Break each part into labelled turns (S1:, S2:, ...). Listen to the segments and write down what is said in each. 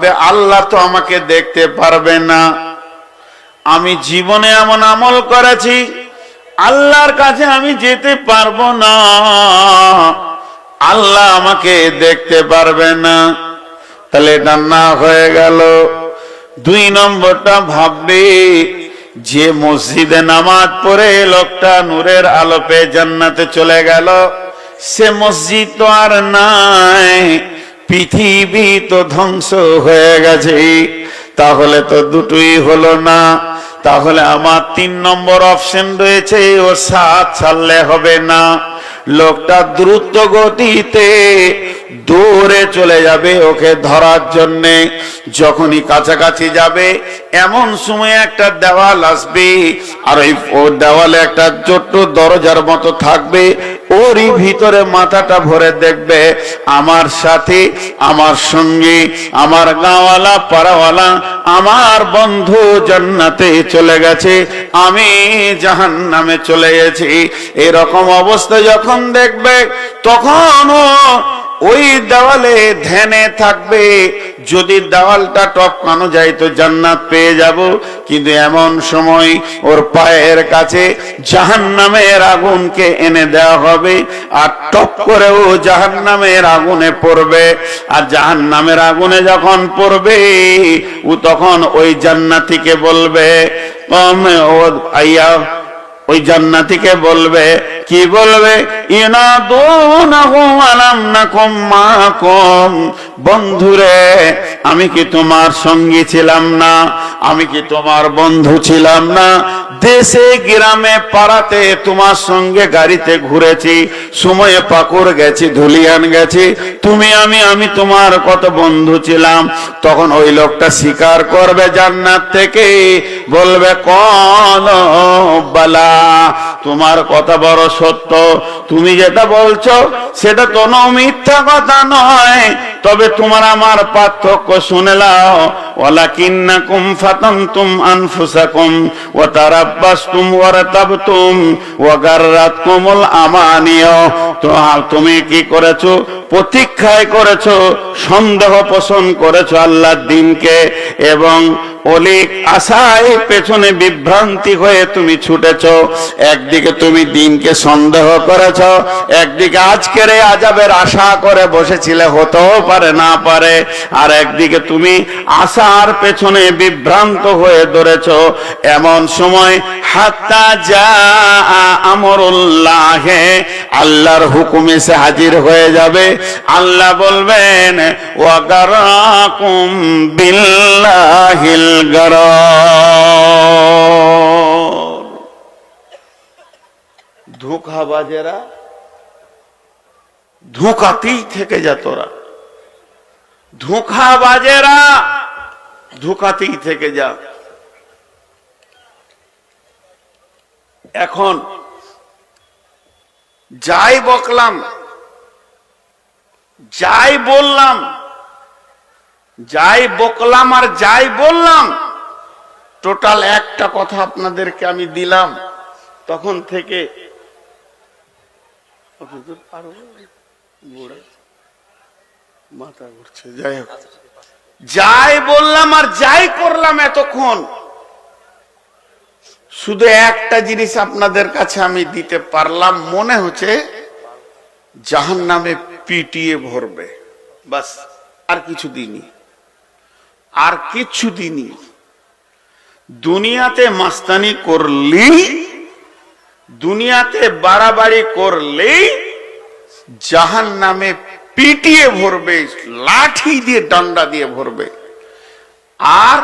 S1: ভাববে আল্লাহ তো আমাকে দেখতে পারবে না, আমি জীবনে এমন আমল করেছি আল্লাহর কাছে আমি যেতে পারবো না, আল্লাহ আমাকে দেখতে পারবে না। তাহলে এটা না হয়ে গেল। 2 নম্বরটা ভাববে যে মসজিদে নামাজ পড়ে লোকটা নূরের আলো পেয়ে জান্নাতে চলে গেল, সে মসজিদ তো আর নাই, পৃথিবী তো ধ্বংস হয়ে গেছে। তাহলে তো দুটোই হলো না। তাহলে আমার 3 নম্বর অপশন রয়েছে, ও সাথ ছাড়লে হবে না। লোকটা দ্রুত গতিতে দৌড়ে চলে যাবে ওকে ধরার জন্যে। যখনই কাছাকাছি যাবে এমন সময় একটা দেওয়াল আসবে, আর ওই দেওয়ালে একটা ছোট্ট দরজার মতো থাকবে, ওরই ভিতরে মাথাটা ভরে দেখবে আমার সাথে, আমার সঙ্গে, আমার গাঁওয়ালা পাড়াওয়ালা, আমার বন্ধু জান্নাতে চলে গেছে, আমি জাহান্নামে চলে গেছি। এরকম অবস্থা যখন দেখবে তখন ওই দেওয়ালে ধ্যানে থাকবে, যদি দেওয়ালটা টপকানো যায় তো জান্নাত পেয়ে যাব। কিন্তু এমন সময় ওর পায়ের কাছে জাহান্নামের আগুনকে এনে দেওয়া হবে, আর টপ করে ও জাহান্নামের আগুনে পড়বে। আর জাহান্নামের আগুনে যখন পড়বে ও তখন ওই জান্নাতীকে বলবে, ওই জান্নাতীকে বলবে, কি বলবে, ইনাদুনাহু আলাম নাকুম মাকুম, বন্ধুরে আমি কি তোমার সঙ্গী ছিলাম না, আমি কি তোমার বন্ধু ছিলাম না, দেশে গ্রামে পাড়াতে তোমার সঙ্গে গাড়িতে ঘুরেছি, সময়ে পাকুড় গেছি, ধুলিয়ান গেছি, তুমি আমি তোমার কত বন্ধু ছিলাম। তখন ওই লোকটা স্বীকার করবে জান্নাত থেকে, বলবে কোন বালা, তোমার কথা বড় সত্য, তুমি যেটা বলছো সেটা কোনো মিথ্যা কথা নয়, তবে তোমার আমার পার্থক্য শুনে নাও, ওয়ালাকিন্নাকুম ফাতানতুম আনফুসাকুম ওয়া তারাব্বাসতুম ওয়া রাতাবতুম ওয়া গাররাতকুমুল আমানিয়া, তো তুমি কি করেছো, প্রতীক্ষায় করেছো, সন্দেহ পোষণ করেছো আল্লাহর দ্বীনকে, এবং অলিক আশায় পেছনে বিভ্রান্তি হয়ে তুমি ছুটেছো। একদিকে তুমি দ্বীনকে সন্দেহ করেছো, একদিকে আজকের এই আযাবের আশা করে বসেছিলে, হতেও পারে না পারে, আর একদিকে তুমি আশার পেছনে বিভ্রান্ত হয়ে ধরেছো। এমন সময় হাত্তা যা আমরুল্লাহ, আল্লাহর হুকুম এসে হাজির হয়ে যাবে। আল্লাহ বলবেন ওয়া গারাকুম বিল্লাহিল গারার, ধোঁকাবাজেরা ধোঁকাতেই থেকে যা, তোরা ধোঁকাবাজেরা ধোঁকাতেই থেকে যা। এখন যাই বকলাম, যাই বললাম, যাই বকলাম আর যাই বললাম, টোটাল একটা কথা আপনাদেরকে আমি দিলাম, তখন থেকে মাথা ঘুরছে। যাই হোক, যাই বললাম আর যাই করলাম এতক্ষণ, শুধু একটা জিনিস আপনাদের কাছে আমি দিতে পারলাম, মনে হচ্ছে জাহান্নামে পিটিয়ে ভরবে, বাস, আর কিছু দিনই, আর কিছু দিনই। দুনিয়াতে মাস্তানি করলি, দুনিয়াতে বাড়াবাড়ি করলেই জাহান্নামে পিটিয়ে ভরবে, লাঠি দিয়ে ডান্ডা দিয়ে ভরবে। আর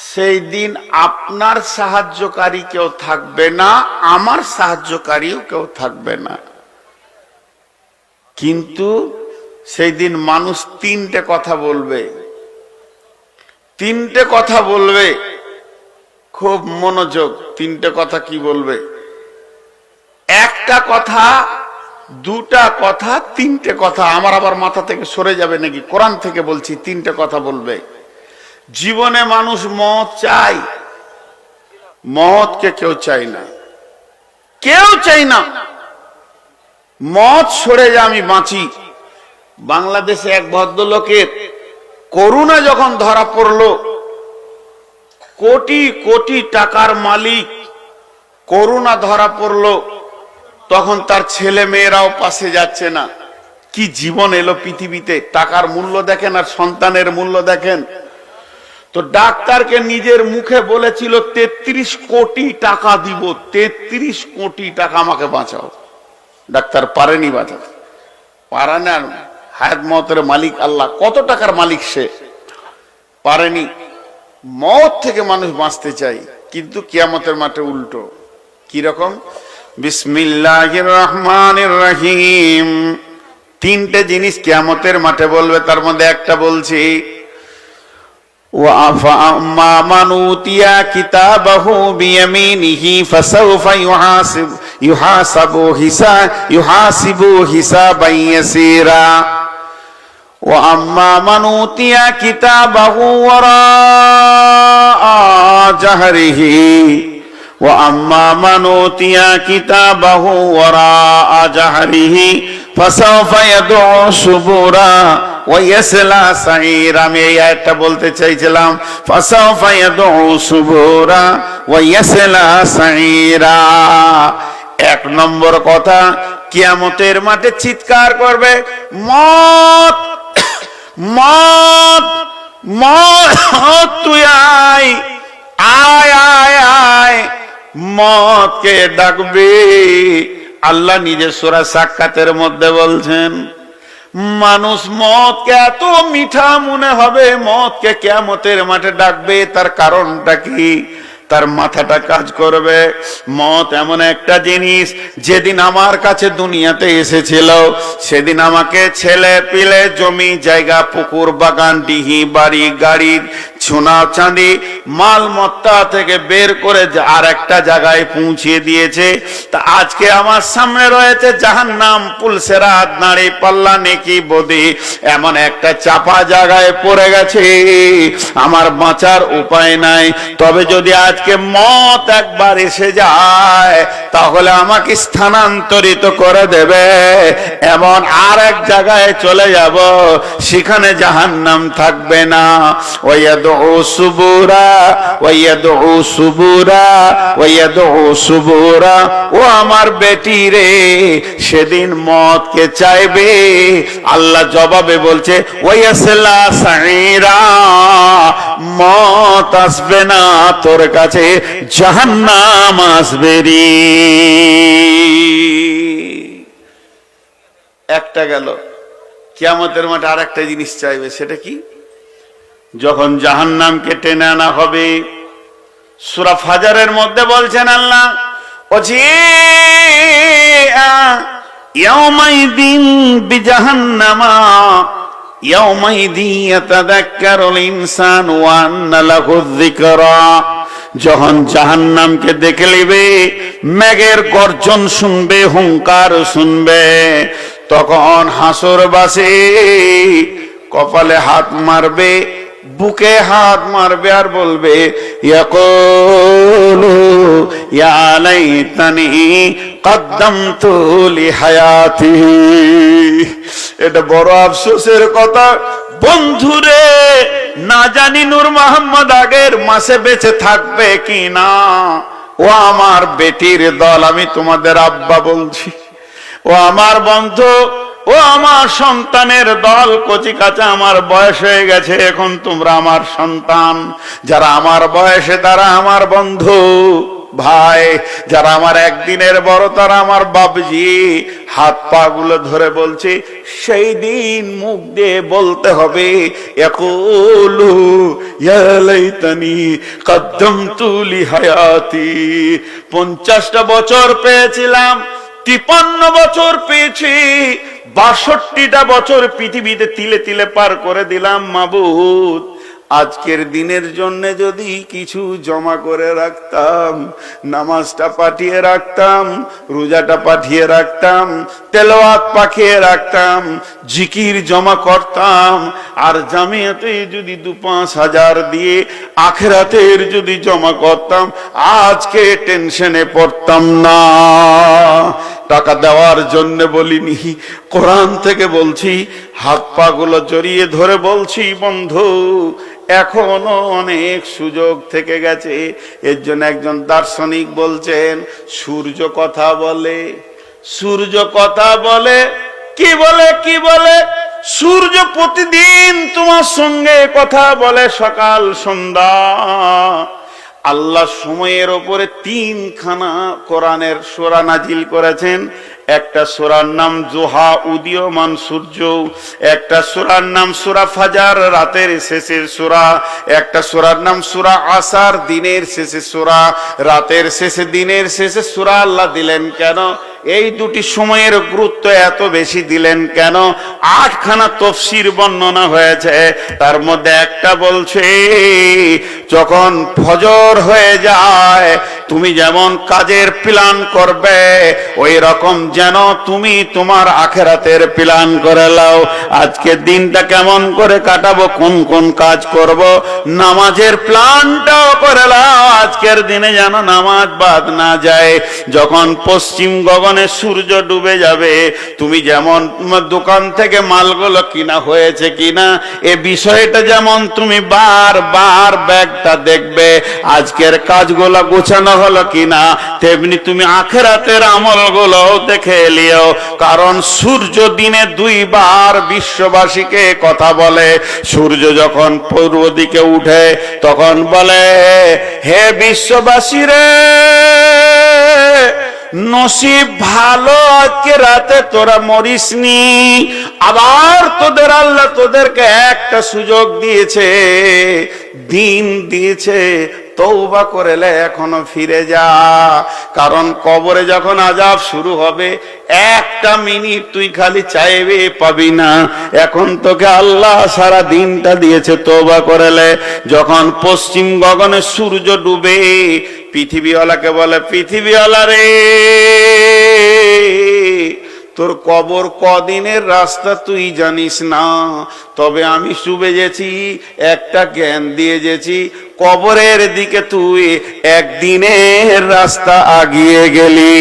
S1: সেই দিন আপনার সাহায্যকারী কেউ থাকবে না, আমার সাহায্যকারীও কেউ থাকবে না। কিন্তু সেই দিন মানুষ 3টে কথা বলবে, 3টে কথা বলবে, খুব মনোযোগ। 3টে কথা কি বলবে? একটা কথা, দুটা কথা, 3টে কথা। আমার আবার মাথা থেকে সরে যাবে নাকি, কোরআন থেকে বলছি। 3টে কথা বলবে। জীবনে মানুষ মওত চায়, মওতকে কেউ চায় না, কেউ চাই না। মওত সরে যা, আমি বাঁচি। বাংলাদেশে এক ভদ্রলোকের করোনা যখন ধরা পড়লো, কোটি কোটি টাকার মালিক করোনা ধরা পড়লো, তখন তার ছেলে মেয়েরাও পাশে যাচ্ছে না। কি জীবন এলো পৃথিবীতে! টাকার মূল্য দেখেন আর সন্তানের মূল্য দেখেন। তো ডাক্তারকে নিজের মুখে বলেছিল 33 কোটি টাকা দিব, 33 কোটি টাকা আমাকে বাঁচাও। ডাক্তার পারেনি বাঁচাতে, পারে না। হায়াত মওতের মালিক আল্লাহ, কত টাকার মালিক সে, পারেনি। মওত থেকে মানুষ বাঁচতে চাই, কিন্তু কিয়ামতের মাঠে উল্টো। কি রকম? বিসমিল্লাহির রহমানির রহিম। তিনটে জিনিস কিয়ামতের মাঠে বলবে, তার মধ্যে একটা বলছি, وَأَمَّا مَنْ أُوتِيَ كِتَابَهُ بِيَمِينِهِ فَسَوْفَ يُحَاسَبُ حِسَابًا يَسِيرًا وَأَمَّا مَنْ أُوتِيَ كِتَابَهُ وَرَاءَ ظَهْرِهِ وَأَمَّا مَنْ أُوتِيَ كِتَابَهُ وَرَاءَ ظَهْرِهِ فَسَوْفَ يَدْعُو ثُبُورًا وَيَصْلَى سَعِيرًا। আমি এই আয়াতটা বলতে চাইছিলাম, فَسَوْفَ يَدْعُو ثُبُورًا وَيَصْلَى سَعِيرًا। এক নম্বর কথা, কিয়ামতের মাঠে চিৎকার করবে, মত মত মত, তুই আয় আয় আয় আয়। মতকে ডাকবে। আল্লাহ নিজের সূরা সাক্কাতের মধ্যে বলছেন, মানুষ মতকে এত মিঠা মনে হবে, মতকে কিয়ামতের মাঠে ডাকবে। তার কারণটা কি? তার মাথাটা কাজ করবে। মত এমন একটা জিনিস, যেদিন আমার কাছে দুনিয়াতে এসেছিল, সেদিন আমাকে ছেলে পিলে, জমি জায়গা, পুকুর বাগান, ডিহি বাড়ি, গাড়ির সোনা চাঁদি, মালমত্তা থেকে বের করে আর একটা জায়গায় পৌঁছিয়ে দিয়েছে। তা আজকে আমার সামনে রয়েছে জাহান্নাম, পুলসেরাত, নাড়ি পাল্লা, নেকি বদি, এমন একটা চাপা জায়গায় পড়ে গেছে, আমার বাঁচার উপায় নাই। তবে যদি আজকে মত একবার এসে যায়, তাহলে আমাকে স্থানান্তরিত করে দেবে, এমন আর এক জায়গায় চলে যাব, সেখানে জাহান্নাম থাকবে না। ওয়াদউ সুবুরা ওয়াদউ সুবুরা ওয়াদউ সুবুরা। ও আমার বেটি রে, সেদিন মতকে চাইবে, আল্লাহ জবাবে বলছে ওয়াসলা সাইরা, মত আসবে না তোর কাছে, জাহান্নাম আসবে রে। একটা গেল। কিয়ামতের মাঠে আর একটা জিনিস চাইবে, সেটা কি? যখন জাহান্নামকে টেনে আনা হবে, সূরা ফাজরের মধ্যে বলছেন আল্লাহ, ইয়াউমাইদিন বিজাহান্নামা ইয়াউমাইদি ইয়াতাযাক্কারুল ইনসানু ওয়া আন্না লাহুয যিকরা। যখন জাহান্নামকে দেখে নেবে, মেঘের গর্জন শুনবে, হুঙ্কার শুনবে, তখন হাসরবাসী কপালে হাত মারবে, বুকে হাত মারবে, আর বলবে, ইয়াকুলু ইয়া লাইতানি কদ্দামতু লিহায়াতি। এটা বড় আফসোসের কথা বন্ধুরে, না জানি নূর মোহাম্মদ আগের মাসে বেঁচে থাকবে কি না। ও আমার বেটির দল, আমি তোমাদের আব্বা বলছি, ও আমার বন্ধু, ও আমার সন্তানের দল, কচি কাঁচা আমার বয়স হয়ে গেছে, এখন তোমরা আমার সন্তান। যারা আমার বয়সে তারা আমার বন্ধু ভাই, যারা আমার একদিনের বড় তারা আমার বাবজি। হাত পা গুলো ধরে বলছি, সেই দিন মুখ দিয়ে বলতে হবে, ইয়াকুলু ইয়া লাইতানি কদ্দামতু লিহায়াতি। 50টা বছর পেয়েছিলাম, 53 বছর পেয়েছি, 62টা বছর পৃথিবীতে তিলে তিলে পার করে দিলাম। মাবুদ, আজকের দিনের জন্য যদি কিছু জমা করে রাখতাম, নামাজটা পাঠিয়ে রাখতাম, রোজাটা পাঠিয়ে রাখতাম, তেলাওয়াত পাঠিয়ে রাখতাম, জিকির জমা করতাম, আর জামিয়াতে যদি 2-5 হাজার দিয়ে আখিরাতের যদি জমা করতাম, আজকে টেনশনে পড়তাম না। টাকা দেওয়ার জন্য বলিনি, কোরআন থেকে বলছি, হাত পা গুলো জড়িয়ে ধরে বলছি, বন্ধু এখনো অনেক সুযোগ থেকে গেছে। এর জন্য একজন দার্শনিক বলছেন, সূর্য কথা বলে, সূর্য কথা বলে, কি বলে, কি বলে? সূর্য প্রতিদিন তোমার সঙ্গে কথা বলে, সকাল সন্ধ্যা। আল্লাহ সময়ের ওপরে 3খানা কোরআনের সূরা নাজিল করেছেন। একটা সূরার নাম জোহা, উদীয়মান সূর্য, একটা সূরার নাম সূরা ফাজার, রাতের শেষের সূরা, একটা সূরার নাম সূরা আসার, দিনের শেষে সূরা, রাতের শেষে দিনের শেষে সূরা আল্লাহ দিলেন কেন? এই দুটি সময়ের গুরুত্ব এত বেশি দিলেন কেন? 8খানা তাফসীর বর্ণনা হয়েছে। তার মধ্যে একটা বলছে, যখন ফজর হয়ে যায় তুমি যেমন কাজের প্ল্যান করবে, ওই রকম যেন তুমি তোমার আখিরাতের প্ল্যান করে নাও। আজকে দিনটা কেমন করে কাটাবো, কোন কোন কাজ করব, নামাজের প্ল্যানটাও করে নাও। আজকের দিনে যেন নামাজ বাদ না যায়। যখন পশ্চিম গগনে সূর্য ডুবে যাবে, তুমি যেমন তোমার দোকান থেকে মালগুলো কিনা হয়েছে কিনা, এ বিষয়টা যেমন তুমি বারবার ব্যাগটা দেখবে, আজকের কাজগুলো গোছানো হলো কিনা, তেমনি তুমি আখিরাতের আমলগুলো দেখে এলিও। কারণ সূর্য দিনে 2 বার বিশ্ববাসীকে কথা বলে। সূর্য যখন পূর্ব দিকে উঠে তখন বলে, হে বিশ্ববাসী রে, নসিব ভালো, আজকে রাতে তোরা মরিসনি। আবার তোদের আল্লাহ তোদেরকে একটা সুযোগ দিয়েছে, দিন দিয়েছে, তওবা করেলে এখনো ফিরে যা। কারণ কবরে যখন আযাব শুরু হবে, 1টা মিনিট তুই খালি চাইবে পাবি না। এখন তোকে আল্লাহ সারা দিনটা দিয়েছে, তওবা করেলে। যখন পশ্চিম গগনে সূর্য ডুবে, পৃথিবীওয়ালাকে বলে, পৃথিবীওয়ালা রে, তোর কবর কদিনের রাস্তা তুই জানিস না, তবে আমি শুবে গেছি, একটা জ্ঞান দিয়ে গেছি, কবরের দিকে তুই 1 দিনের রাস্তা আগিয়ে গেলি।